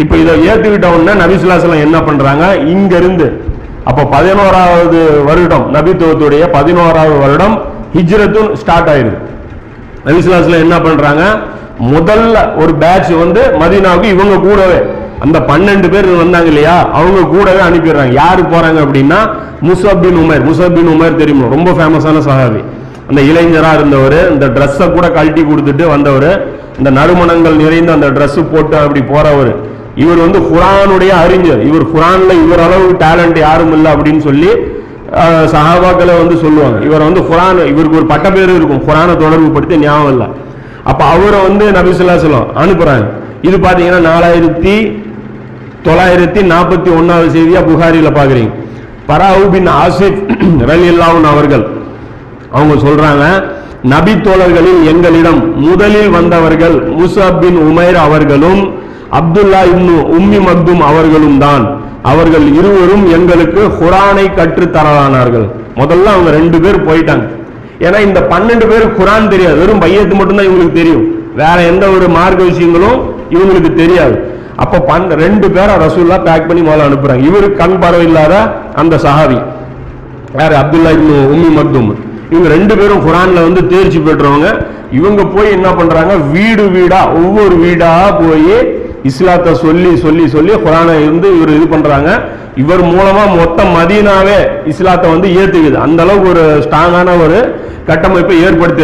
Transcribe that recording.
இப்ப இதை ஏத்துக்கிட்ட உடனே நபி ஸல்லல்லாஹு அலைஹி வஸல்லம் என்ன பண்றாங்க, இங்க இருந்து அப்ப 11வது வருடம் நபித்துவத்துடைய 11வது வருடம் ஹிஜ்ரத்துன் ஸ்டார்ட் ஆயிடுது. நபி ஸல்லல்லாஹு அலைஹி வஸல்லம் என்ன பண்றாங்க, முதல்ல ஒரு பேட்ச் வந்து மதீனாவுக்கு இவங்க கூடவே அந்த 12 பேர் வந்தாங்க இல்லையா, அவங்க கூடவே அனுப்பிடுறாங்க. யாரு போறாங்க அப்படின்னா முஸஅப் பின் உமைர். முஸஅப் பின் உமைர் தெரியுமா, ரொம்ப ஃபேமஸான சஹாபி. அந்த இளைஞரா இருந்தவர், இந்த ட்ரெஸ்ஸை கூட கழட்டி கொடுத்துட்டு வந்தவர், இந்த நறுமணங்கள் நிறைந்த அந்த ட்ரெஸ் போட்டு அப்படி போறவர். இவர் வந்து குர்ஆனுடைய அறிஞர். இவர் குர்ஆன்ல இவர் அளவு டேலண்ட் யாரும் இல்லை அப்படின்னு சொல்லி சஹாபாக்களை வந்து சொல்லுவாங்க. இவர் வந்து குர்ஆன், இவருக்கு ஒரு பட்ட பேர் இருக்கும், குர்ஆனை தொடர்பு படுத்தி ஞாபகம் இல்லை. அப்ப அவரை வந்து நபி ஸல்லல்லாஹு அலைஹி வஸல்லம் அனுப்புறாங்க. இது பாத்தீங்கன்னா 4941வது செய்தியா புகாரில பாக்குறீங்க. பராவு பின் ஆசிப் ரலியல்லாஹு அன்ஹு அவர்கள் அவங்க சொல்றாங்க, நபி தோழர்களில் எங்களிடம் முதலில் வந்தவர்கள் முஸஅப் பின் உமைர் அவர்களும் அப்துல்லா இப்னு உம்மி மக்தும் அவர்களும் தான். அவர்கள் இருவரும் எங்களுக்கு குர்ஆனை கற்று தரலானார்கள். முதல்ல அவங்க 2 பேர் போயிட்டாங்க. ஏன்னா இந்த 12 பேர் குர்ஆன் தெரியாது, வெறும் பையத்து மட்டும்தான் இவங்களுக்கு தெரியும், வேற எந்த ஒரு மார்க்க விஷயங்களும் இவங்களுக்கு தெரியாது. அப்ப 2 பேரை ரசூலுல்லாஹ் பேக் பண்ணி முதல்ல அனுப்புறாங்க. இவருக்கு கண் பார்வை இல்லாத அந்த சஹாபி யாரு, அப்துல்லா இப்னு உம்மி மக்தும். இவங்க 2 பேரும் குர்ஆன்ல வந்து தேர்ச்சி பெற்றவங்க. இவங்க போய் என்ன பண்றாங்க, வீடு வீடா ஒவ்வொரு வீடா போய் இஸ்லாத்தை சொல்லி சொல்லி சொல்லி குர்ஆனை வந்து இவர் இது பண்றாங்க. இவர் மூலமா மொத்த மதீனாவே இஸ்லாத்தை வந்து ஏத்துக்குது. அந்த அளவுக்கு ஒரு ஸ்ட்ராங்கான ஒரு கட்டமைப்பை ஏற்படுத்தி